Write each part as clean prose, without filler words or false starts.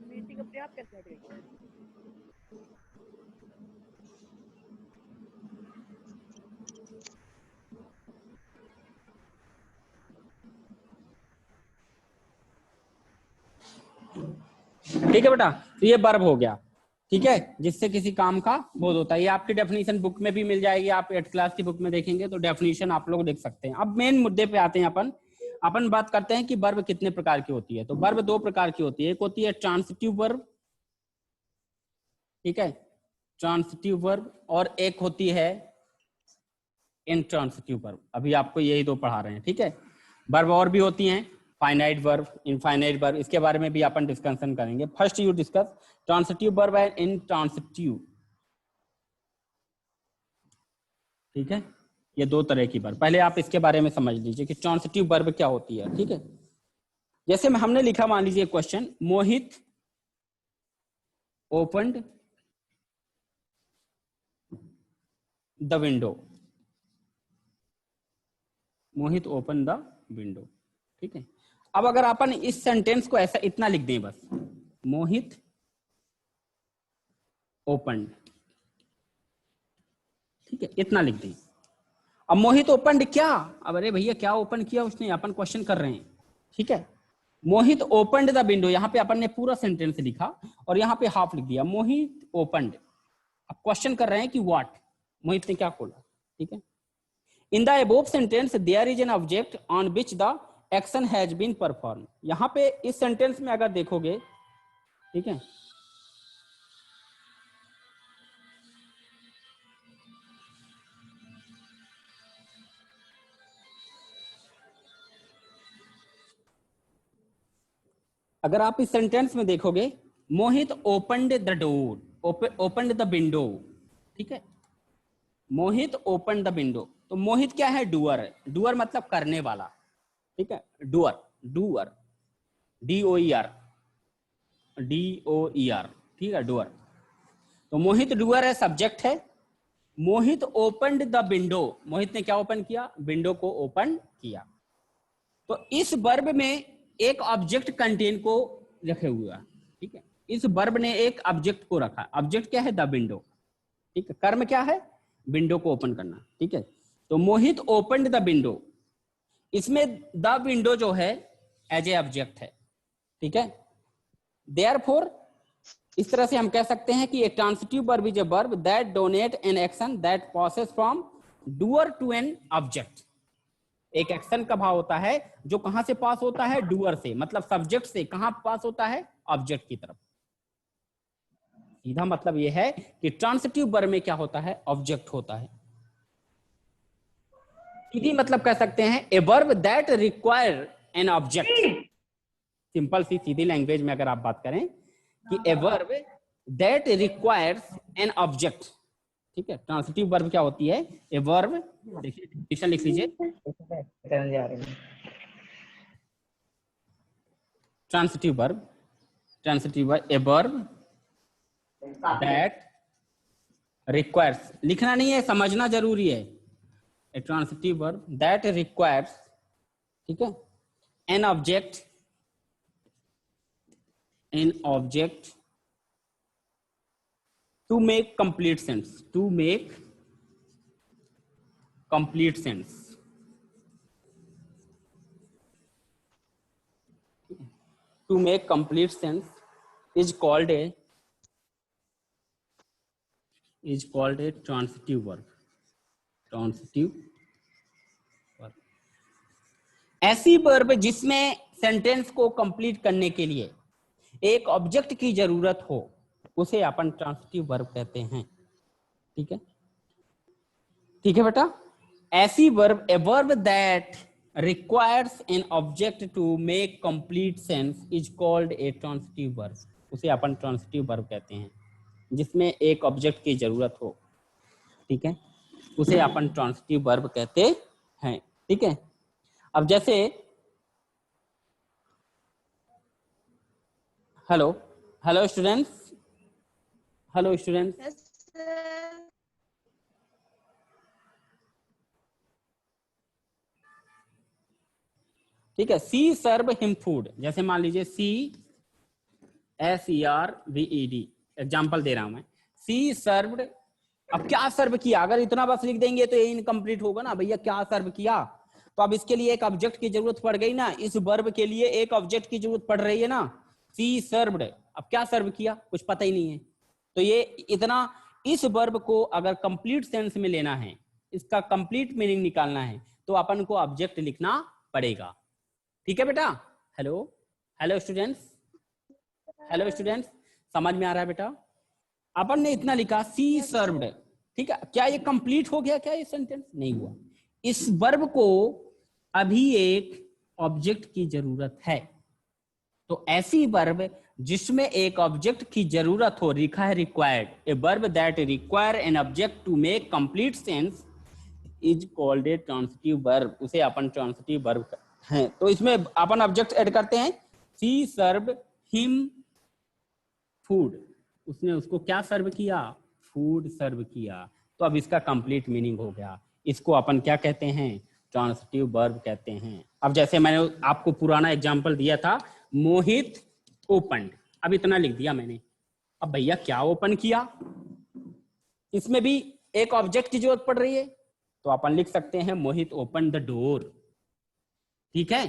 Meeting अपने आप कैसे हट गई? ठीक है बेटा, तो ये वर्ब हो गया, ठीक है, जिससे किसी काम का बोध होता है। ये आपकी डेफिनेशन बुक में भी मिल जाएगी, आप 8th क्लास की बुक में देखेंगे तो डेफिनेशन आप लोग देख सकते हैं। अब मेन मुद्दे पे आते हैं, अपन बात करते हैं कि वर्ब कितने प्रकार की होती है। तो वर्ब 2 प्रकार की होती है, एक होती है ट्रांसिटिव वर्ब, ठीक है, ट्रांसिटिव वर्ब, और एक होती है इंट्रांसिटिव वर्ब। अभी आपको यही 2 पढ़ा रहे हैं, ठीक है। वर्ब और भी होती हैं, फाइनाइट वर्ब, इनफाइनाइट वर्ब, इसके बारे में भी अपन डिस्कशन करेंगे। First you discuss transitive verb and intransitive, ठीक है। ये 2 तरह की वर्ब, पहले आप इसके बारे में समझ लीजिए कि ट्रांसिटिव वर्ब क्या होती है, ठीक है। जैसे में हमने लिखा, मान लीजिए question, Mohit opened the window, Mohit open the window, ठीक है। अब अगर अपन इस सेंटेंस को ऐसा इतना लिख दें बस, मोहित ओपन, ठीक है, इतना लिख दें। अब मोहित ओपन क्या, अब अरे भैया क्या ओपन किया उसने, अपन क्वेश्चन कर रहे हैं, ठीक है। मोहित ओपन्ड द विंडो, यहाँ पे अपन ने पूरा सेंटेंस लिखा और यहाँ पे हाफ लिख दिया, मोहित ओपन्ड। अब क्वेश्चन कर रहे हैं कि व्हाट, मोहित ने क्या खोला, ठीक है। In the above sentence there is an object on which the action has been perform. यहाँ पे इस सेंटेंस में अगर देखोगे, ठीक है, अगर आप इस सेंटेंस में देखोगे, Mohit opened the door, opened the window, ठीक है, मोहित ओपन द विंडो। तो मोहित क्या है, डूअर है, डूअर मतलब करने वाला, ठीक है, डूअर, डूअर, DOER, DOER, ठीक है, डूअर। तो मोहित डूअर है, सब्जेक्ट है। मोहित ओपन्ड द विंडो, मोहित ने क्या ओपन किया, विंडो को ओपन किया। तो इस वर्ब में एक ऑब्जेक्ट कंटेन को रखे हुआ, ठीक है, इस वर्ब ने एक ऑब्जेक्ट को रखा, ऑब्जेक्ट क्या है, द विंडो, ठीक है, कर्म क्या है, विंडो को ओपन करना, ठीक है। तो मोहित ओपन्ड द विंडो, इसमें द विंडो जो है एज ए ऑब्जेक्ट है, ठीक है। देयरफॉर इस तरह से हम कह सकते हैं कि a transitive verb is a verb that donate an action that passes from doer to an object. एक एक्शन का भाव होता है जो कहां से पास होता है, डूअर से, मतलब सब्जेक्ट से कहां पास होता है, ऑब्जेक्ट की तरफ। सीधा मतलब यह है कि ट्रांसिटिव वर्ब में क्या होता है, ऑब्जेक्ट होता है। सीधी मतलब कह सकते हैं a verb that require an object. Simple सी सीधी लैंग्वेज में अगर आप बात करें कि a verb that requires an object, ठीक है। ट्रांसिटिव वर्ब क्या होती है, ए वर्ब, देखिए डिफिनेशन लिख लीजिए, transitive verb, transitive verb, a verb that requires, लिखना नहीं है, समझना जरूरी है। ए ट्रांसिटिव वर्ब दैट रिक्वायर्स, ठीक है, an object, an object to make complete sense, to make complete sense, to make complete sense is called a transitive verb, transitive verb। ऐसी verb जिसमें सेंटेंस को कंप्लीट करने के लिए एक ऑब्जेक्ट की जरूरत हो, उसे अपन ट्रांसिटिव वर्ब कहते हैं, ठीक है, ठीक है बेटा। ऐसी verb, a verb that requires an object to make complete sense is called a transitive verb, उसे अपन ट्रांसिटिव वर्ब कहते हैं, जिसमें एक ऑब्जेक्ट की जरूरत हो, ठीक है, उसे अपन ट्रांसिटिव वर्ब कहते हैं, ठीक है। अब जैसे hello, hello students, hello student, Yes, sir. ठीक है। सी सर्व हिम फूड, जैसे मान लीजिए CSERVED, एग्जाम्पल दे रहा हूं मैं। सी सर्व्ड, अब क्या सर्व किया, अगर इतना बस लिख देंगे तो ये इनकम्प्लीट होगा ना भैया, क्या सर्व किया। तो अब इसके लिए एक ऑब्जेक्ट की जरूरत पड़ गई ना, इस वर्ब के लिए एक ऑब्जेक्ट की जरूरत पड़ रही है ना। सी सर्व्ड, अब क्या सर्व किया कुछ पता ही नहीं है। तो ये इतना, इस वर्ब को अगर कंप्लीट सेंस में लेना है, इसका कंप्लीट मीनिंग निकालना है, तो अपन को ऑब्जेक्ट लिखना पड़ेगा। ठीक है बेटा। Hello hello students, hello students, समझ में आ रहा है बेटा। अपन ने इतना लिखा सी सर्व्ड, ठीक है। क्या ये कंप्लीट हो गया, क्या ये सेंटेंस नहीं हुआ। इस वर्ब को अभी एक ऑब्जेक्ट की जरूरत है। तो ऐसी वर्ब जिसमें एक ऑब्जेक्ट की जरूरत हो, लिखा है required, a verb that require an object to make complete sense is called a transitive verb, उसे अपन ट्रांसिटिव वर्ब हैं। तो इसमें अपन ऑब्जेक्ट ऐड करते हैं। सी सर्व हिम फूड, उसने उसको क्या सर्व किया, फूड सर्व किया। तो अब इसका कंप्लीट मीनिंग हो गया। इसको अपन क्या कहते हैं, ट्रांसिटिव वर्ब कहते हैं। अब जैसे मैंने आपको पुराना एग्जांपल दिया था, मोहित ओपन, अब इतना लिख दिया मैंने। अब भैया क्या ओपन किया, इसमें भी एक ऑब्जेक्ट की जरूरत पड़ रही है, तो अपन लिख सकते हैं मोहित ओपन द डोर। ठीक है,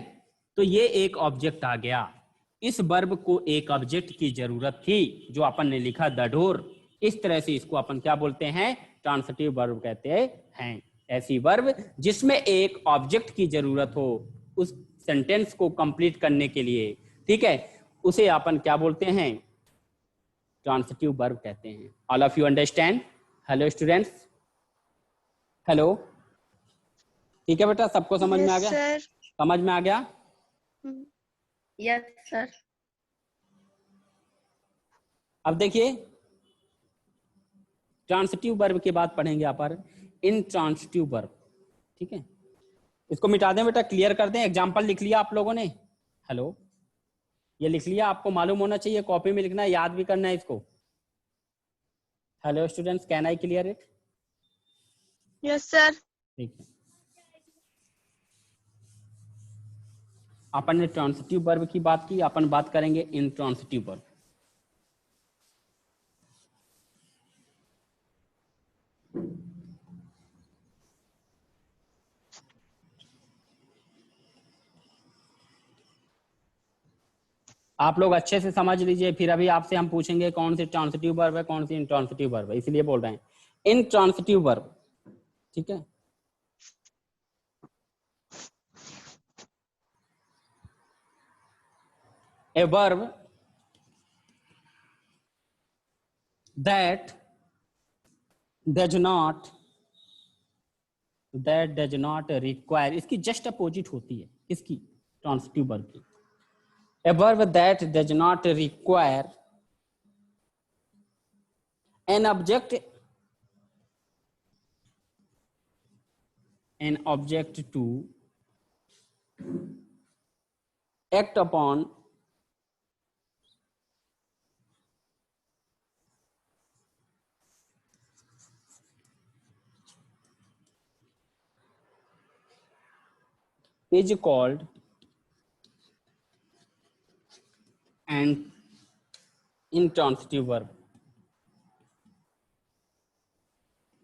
तो ये एक ऑब्जेक्ट आ गया। इस वर्ब को एक ऑब्जेक्ट की जरूरत थी, जो अपन ने लिखा द डोर। इस तरह से इसको अपन क्या बोलते हैं, ट्रांसिटिव वर्ब कहते हैं। ऐसी वर्ब जिसमें एक ऑब्जेक्ट की जरूरत हो उस सेंटेंस को कंप्लीट करने के लिए, ठीक है, उसे अपन क्या बोलते हैं, ट्रांसिटिव वर्ब कहते हैं। All of you understand. Hello students, hello, ठीक है बेटा, सबको समझ में आ गया, सर। समझ में आ गया। Yes sir. अब देखिए ट्रांसिटिव वर्ब के बाद पढ़ेंगे यहाँ पर इंट्रांसिटिव वर्ब। ठीक है, इसको मिटा दें बेटा, क्लियर कर दें। एग्जाम्पल लिख लिया आप लोगों ने, हेलो, ये लिख लिया, आपको मालूम होना चाहिए, कॉपी में लिखना है, याद भी करना है इसको। Hello students, can I clear it? Yes sir. ठीक है, अपन ने ट्रांसिटिव वर्ब की बात की, अपन बात करेंगे इंट्रांसिटिव वर्ब। आप लोग अच्छे से समझ लीजिए, फिर अभी आपसे हम पूछेंगे कौन सी ट्रांसिटिव वर्ब है, कौन सी इंट्रांसिटिव वर्ब है, इसलिए बोल रहे हैं इंट्रांसिटिव वर्ब। ठीक है, a verb that does not require, इसकी जस्ट अपोजिट होती है, इसकी ट्रांसिटिव वर्ब की। a verb that does not require an object to act upon is called an intransitive verb।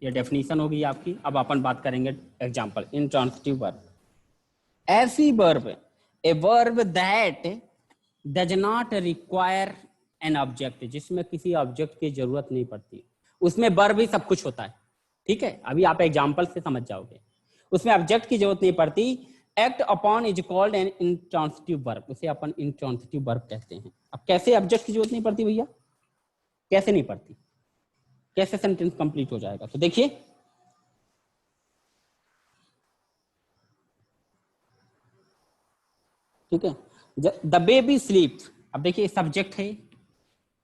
ये डेफिनेशन होगी आपकी। अब अपन बात करेंगे एग्जांपल, इंट्रांसिटिव वर्ब। ऐसी verb, a verb that does not require an object, जिसमें किसी ऑब्जेक्ट की जरूरत नहीं पड़ती, उसमें वर्ब ही सब कुछ होता है। ठीक है, अभी आप एग्जांपल से समझ जाओगे, उसमें ऑब्जेक्ट की जरूरत नहीं पड़ती। Act upon is called an intransitive verb, उसे अपन इंट्रांसिटिव वर्ब कहते हैं। अब कैसे ऑब्जेक्ट की जरूरत नहीं पड़ती भैया, कैसे नहीं पड़ती, कैसे सेंटेंस कंप्लीट हो जाएगा, तो देखिए ठीक है, द बेबी स्लीप, अब देखिए सब्जेक्ट है,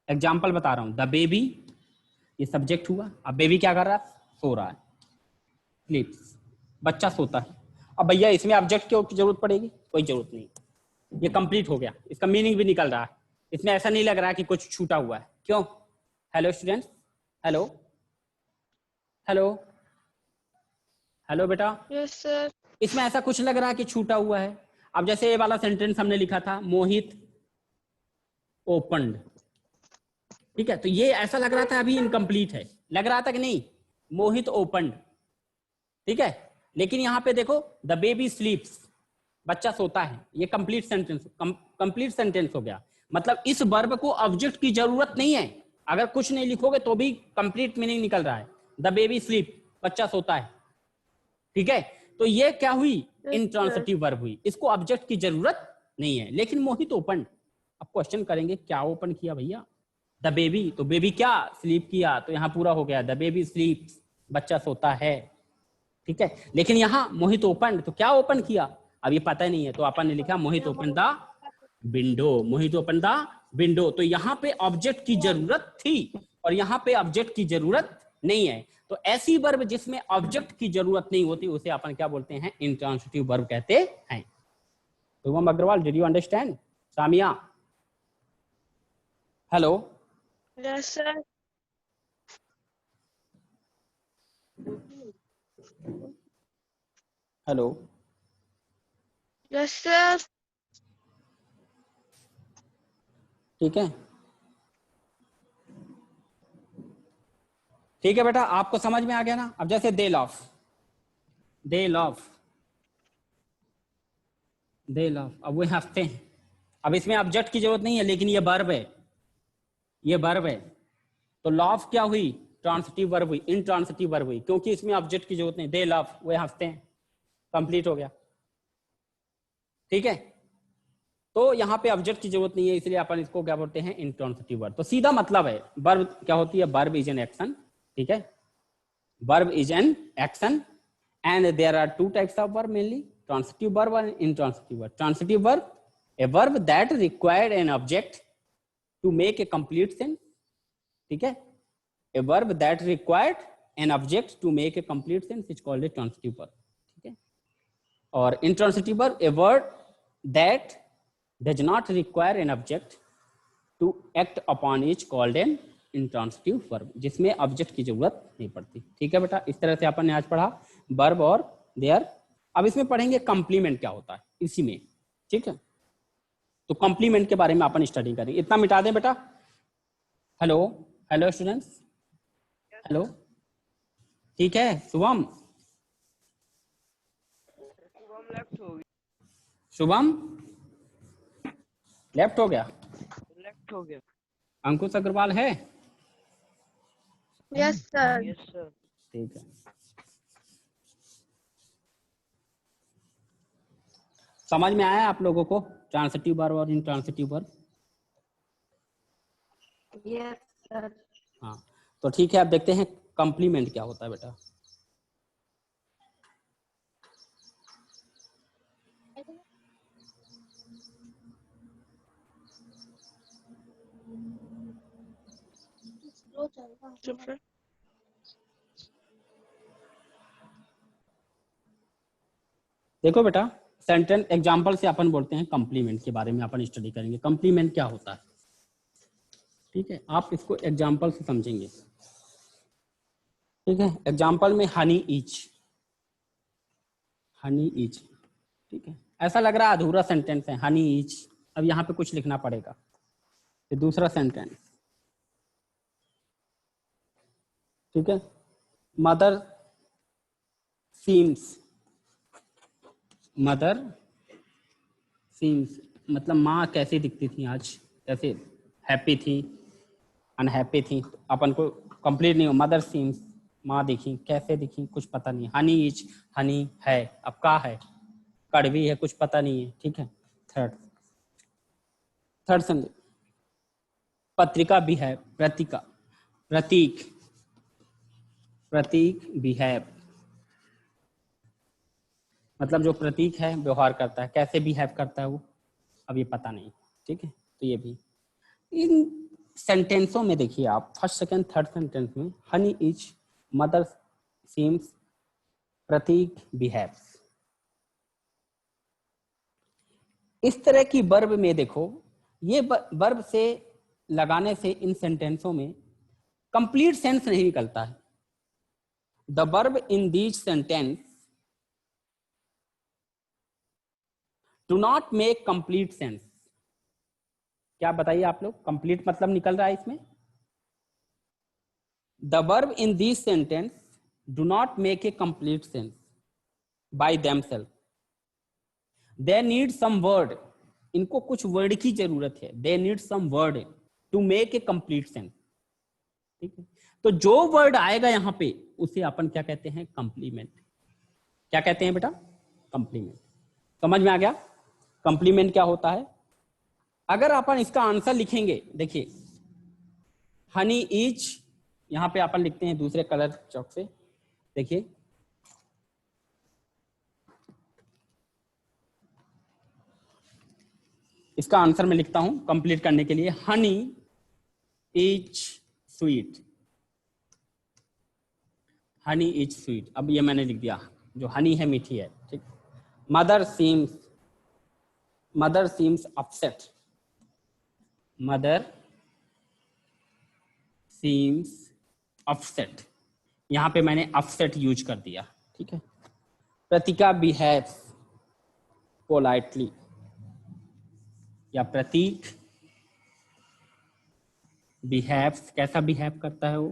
एग्जाम्पल बता रहा हूं, द बेबी ये सब्जेक्ट हुआ। अब बेबी क्या कर रहा है, सो रहा है, स्लीप्स, बच्चा सोता है। अब भैया इसमें ऑब्जेक्ट की जरूरत पड़ेगी, कोई जरूरत नहीं, ये कंप्लीट हो गया, इसका मीनिंग भी निकल रहा है, इसमें ऐसा नहीं लग रहा है कि कुछ छूटा हुआ है। क्यों? Hello students, hello hello hello बेटा, Yes, sir. इसमें ऐसा कुछ लग रहा है कि छूटा हुआ है। अब जैसे ये वाला सेंटेंस हमने लिखा था, मोहित ओपनड, ठीक है, तो ये ऐसा लग रहा था अभी इनकम्प्लीट है, लग रहा था कि नहीं, मोहित ओपनड, ठीक है, लेकिन यहाँ पे देखो द बेबी स्लीप्स, बच्चा सोता है, ये कंप्लीट सेंटेंस, कंप्लीट सेंटेंस हो गया। मतलब इस वर्ब को ऑब्जेक्ट की जरूरत नहीं है, अगर कुछ नहीं लिखोगे तो भी कंप्लीट मीनिंग निकल रहा है। द बेबी स्लीप, बच्चा सोता है, ठीक है, तो ये क्या हुई, Yes, इंट्रांसिटिव वर्ब हुई, इसको ऑब्जेक्ट की जरूरत नहीं है। लेकिन मोहित ओपन, अब क्वेश्चन करेंगे क्या ओपन किया भैया, द बेबी, तो बेबी क्या स्लीप किया, तो यहाँ पूरा हो गया, द बेबी स्लीप, बच्चा सोता है, ठीक है। लेकिन यहाँ मोहित ओपन, तो क्या ओपन किया, अब ये पता नहीं है, तो अपन ने लिखा Mohit open the window, Mohit open the window, तो यहाँ पे ऑब्जेक्ट की जरूरत थी और यहाँ पे ऑब्जेक्ट की जरूरत नहीं है। तो ऐसी वर्ब जिसमें ऑब्जेक्ट की जरूरत नहीं होती उसे अपन क्या बोलते हैं, इंट्रांसिटिव वर्ब कहते हैं। Shubham Agrawal, did you understand? Samia, hello, Yes, sir. Hello, Yes, sir. ठीक है, ठीक है बेटा, आपको समझ में आ गया ना। अब जैसे दे लव, दे लव, दे लव, अब वो हंसते हैं, अब इसमें ऑब्जेक्ट की जरूरत नहीं है, लेकिन ये वर्ब है, ये वर्ब है, तो लव क्या हुई, ट्रांसिटिव वर्ब हुई, इंट्रांसिटिव वर्ब हुई, क्योंकि इसमें ऑब्जेक्ट की जरूरत नहीं, दे लव, वो हंसते हैं, कंप्लीट हो गया, ठीक है। तो यहाँ पे ऑब्जेक्ट की जरूरत नहीं है, इसलिए अपन इसको क्या बोलते हैं, इंट्रांसिटिव वर्ब। तो सीधा मतलब है वर्ब क्या होती है, वर्ब इज एन एक्शन, ठीक है, verb is an action and there are two types of verb mainly, transitive verb और intransitive verb. Transitive verb, a verb that required an object to make a complete sense, ठीक है, a verb that required an object to make a complete sense is called a transitive verb, ठीक है। और intransitive verb, a word that does not require an object to act upon is called an intransitive verb, जिसमें object की जरूरत नहीं पड़ती, ठीक है बेटा। इस तरह से अपन ने आज पढ़ा वर्ब और देयर। अब इसमें पढ़ेंगे कंप्लीमेंट क्या होता है इसी में, ठीक है, तो कंप्लीमेंट के बारे में अपन स्टडी करेंगे। इतना मिटा दें बेटा। हेलो हेलो स्टूडेंट्स, हेलो, ठीक है। शुभम, शुभम लेफ्ट हो गया, लेफ्ट हो गया। अंकुश अग्रवाल है, Yes, sir. Yes sir. ठीक है। समझ में आया आप लोगों को ट्रांसिटिव वर्ब और इंट्रांसिटिव वर्ब? Yes, sir. हाँ, तो ठीक है, अब देखते हैं कंप्लीमेंट क्या होता है बेटा। चुप रह। देखो बेटा, सेंटेंस एग्जांपल से अपन बोलते हैं कंप्लीमेंट के बारे में अपन स्टडी करेंगे, कंप्लीमेंट क्या होता है, ठीक है। आप इसको एग्जांपल से समझेंगे, ठीक है। एग्जांपल में हनी इच, हनी इच, ठीक है, ऐसा लग रहा है अधूरा सेंटेंस है, हनी इच, अब यहाँ पे कुछ लिखना पड़ेगा। फिर दूसरा सेंटेंस, ठीक है, मदर सीम्स, मदर सीम्स मतलब माँ कैसी दिखती थी आज, कैसे हैप्पी थी, अनहैप्पी थी, तो अपन को कंप्लीट नहीं हो, मदर सीम्स, माँ दिखी, कैसे दिखी कुछ पता नहीं, हनी इच, हनी है, अब का है, कड़वी है, कुछ पता नहीं है, ठीक है। थर्ड समझे, पत्रिका भी है, प्रतीका, प्रतीक, प्रतीक बिहेव, मतलब जो प्रतीक है व्यवहार करता है, कैसे बिहेव करता है वो अब ये पता नहीं, ठीक है। तो ये भी इन सेंटेंसों में देखिए आप, फर्स्ट सेकंड थर्ड सेंटेंस में honey is, mother seems, Prateek behaves, इस तरह की वर्ब में देखो, ये वर्ब से लगाने से इन सेंटेंसों में कंप्लीट सेंस नहीं निकलता है। The verb in this sentence do not make complete sense. क्या बताइए आप लोग, कंप्लीट मतलब निकल रहा है इसमें? The verb in this sentence do not make a complete sense by themselves, they need some word. इनको कुछ वर्ड की जरूरत है। They need some word to make a complete sense. ठीक है, तो जो वर्ड आएगा यहां पे उसे अपन क्या कहते हैं? कंप्लीमेंट। क्या कहते हैं बेटा? कंप्लीमेंट। समझ में आ गया कंप्लीमेंट क्या होता है? अगर अपन इसका आंसर लिखेंगे, देखिए हनी इज, यहां पे अपन लिखते हैं दूसरे कलर चौक से। देखिए इसका आंसर मैं लिखता हूं कंप्लीट करने के लिए, honey is sweet. Honey is sweet, अब ये मैंने लिख दिया, जो हनी है मीठी है। ठीक, mother seems upset. Mother seems upset, यहां पे मैंने अपसेट यूज कर दिया। ठीक है, प्रतीका बिहेव्स पोलाइटली, या प्रतीक बिहेव्स, कैसा बिहेव करता है वो?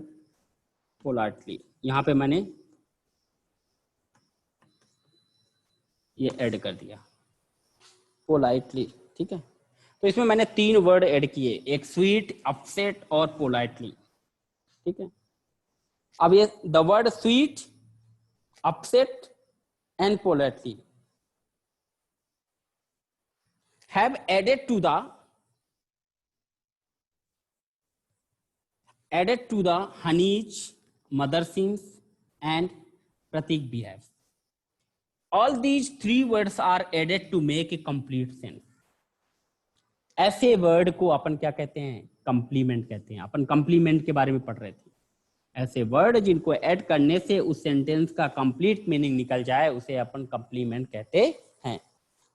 पोलाइटली। यहां पे मैंने ये ऐड कर दिया पोलाइटली। ठीक है, तो इसमें मैंने 3 वर्ड ऐड किए, एक स्वीट, अपसेट और पोलाइटली। ठीक है, अब ये the word sweet, upset and politely have added to the Hani's, mother seems and Pratik behaves. All these 3 words are added to make a complete sense. ऐसे word को अपन क्या कहते हैं? कंप्लीमेंट कहते हैं। अपन कंप्लीमेंट के बारे में पढ़ रहे थे। ऐसे वर्ड जिनको ऐड करने से उस सेंटेंस का कंप्लीट मीनिंग निकल जाए उसे अपन कंप्लीमेंट कहते हैं।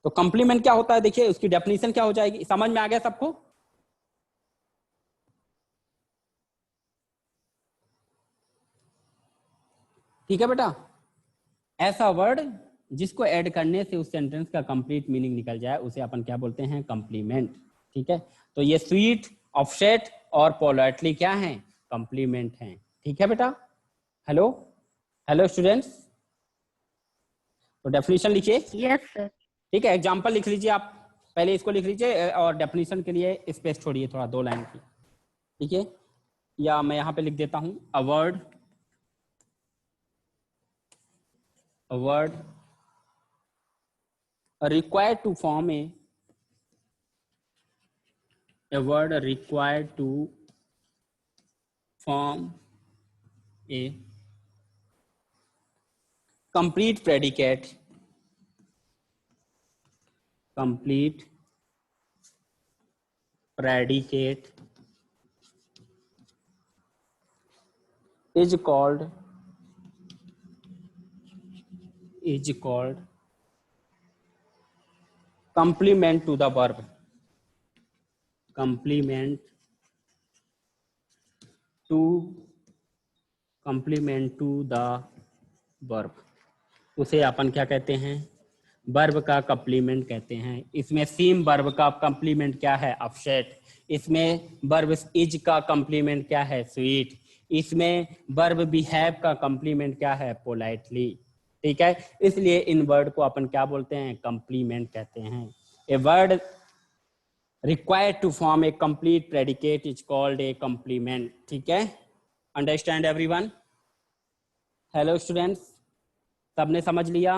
तो कंप्लीमेंट क्या होता है? देखिए उसकी डेफिनेशन क्या हो जाएगी, समझ में आ गया सबको? ठीक है बेटा, ऐसा वर्ड जिसको ऐड करने से उस सेंटेंस का कंप्लीट मीनिंग निकल जाए उसे अपन क्या बोलते हैं? कंप्लीमेंट। ठीक है, तो ये स्वीट, ऑफसेट और पोलाइटली क्या हैं? कंप्लीमेंट हैं। ठीक है बेटा, हेलो हेलो स्टूडेंट्स, तो डेफिनेशन लिखिए। Yes, sir. ठीक है, एग्जाम्पल लिख लीजिए आप, पहले इसको लिख लीजिए और डेफिनेशन के लिए स्पेस छोड़िए थोड़ा 2 लाइन की। ठीक है, या मैं यहां पे लिख देता हूं, a word required to form a word required to form a complete predicate is called complement to the verb. complement to the verb, उसे अपन क्या कहते हैं? वर्ब का कंप्लीमेंट कहते हैं। इसमें सीम वर्ब का कंप्लीमेंट क्या है? अपसेट। इसमें वर्ब इज का कंप्लीमेंट क्या है? स्वीट। इसमें वर्ब बिहेव का कंप्लीमेंट क्या है? पोलाइटली। ठीक है, इसलिए इन वर्ड को अपन क्या बोलते हैं? कंप्लीमेंट कहते हैं। A word required to form a complete predicate is called a complement. ठीक है, अंडरस्टैंड एवरीवन? हेलो स्टूडेंट्स, सबने समझ लिया?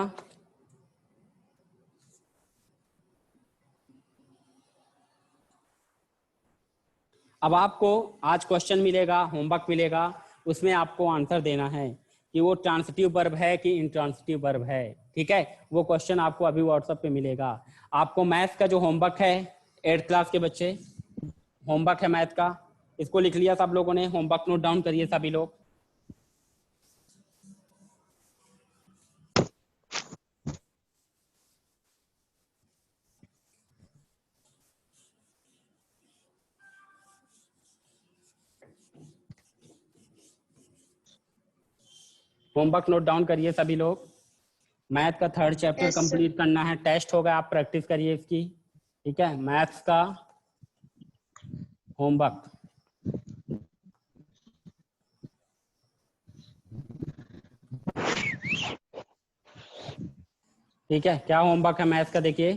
अब आपको आज क्वेश्चन मिलेगा, होमवर्क मिलेगा, उसमें आपको आंसर देना है कि वो ट्रांसिटिव वर्ब है कि इंट्रांसिटिव वर्ब है। ठीक है, वो क्वेश्चन आपको अभी व्हाट्सएप पे मिलेगा। आपको मैथ्स का जो होमवर्क है, 8th क्लास के बच्चे, होमवर्क है मैथ का, इसको लिख लिया सब लोगों ने? होमवर्क नोट डाउन करिए सभी लोग। होमवर्क नोट डाउन करिए सभी लोग। मैथ का 3rd chapter Yes, sir. Complete करना है, टेस्ट होगा, आप प्रैक्टिस करिए इसकी, ठीक है। मैथ्स का होमवर्क, ठीक है। क्या होमवर्क है मैथ्स का, देखिए,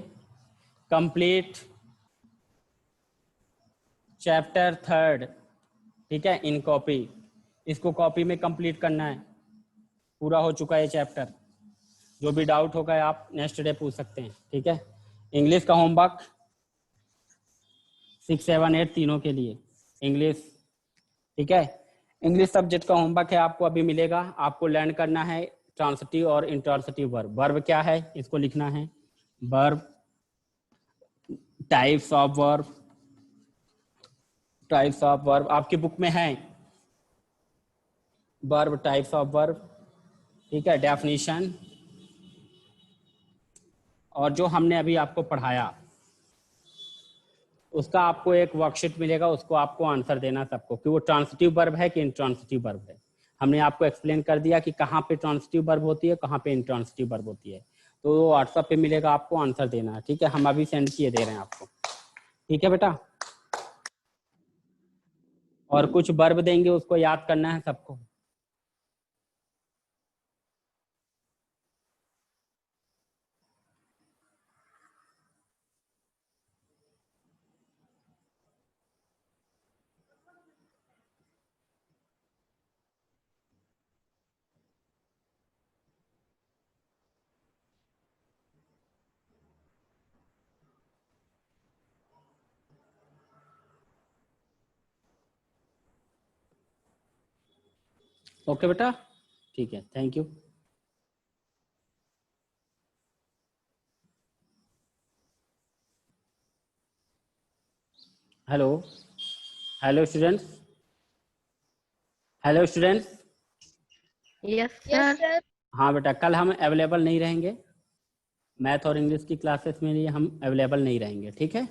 कंप्लीट चैप्टर 3rd, ठीक है, इन कॉपी। इसको कॉपी में कंप्लीट करना है, पूरा हो चुका है चैप्टर। जो भी डाउट होगा आप नेक्स्ट डे पूछ सकते हैं, ठीक है। इंग्लिश का होमवर्क 6, 7, 8 तीनों के लिए इंग्लिश, ठीक है। इंग्लिश सब्जेक्ट का होमवर्क है, आपको अभी मिलेगा। आपको लर्न करना है ट्रांसिटिव और इंट्रांसिटिव वर्ब। वर्ब क्या है इसको लिखना है, verb, types of verb, types of verb आपकी बुक में है, वर्ब, टाइप्स ऑफ वर्ब, ठीक है, डेफिनेशन। और जो हमने अभी आपको पढ़ाया उसका आपको एक वर्कशीट मिलेगा, उसको आपको आंसर देना सबको, कि वो ट्रांसिटिव वर्ब है कि इंट्रांसिटिव वर्ब है। हमने आपको एक्सप्लेन कर दिया कि कहाँ पे ट्रांसिटिव वर्ब होती है, कहाँ पे इंट्रांसिटिव वर्ब होती है। तो वो व्हाट्सएप पे मिलेगा, आपको आंसर देना है, ठीक है। हम अभी सेंड किए दे रहे हैं आपको, ठीक है बेटा। और कुछ वर्ब देंगे, उसको याद करना है सबको। ओके बेटा, ठीक है, thank you. Hello, hello students, hello students. Yes, sir. हाँ बेटा, कल हम अवेलेबल नहीं रहेंगे, मैथ और इंग्लिश की क्लासेस में लिए हम अवेलेबल नहीं रहेंगे, ठीक है।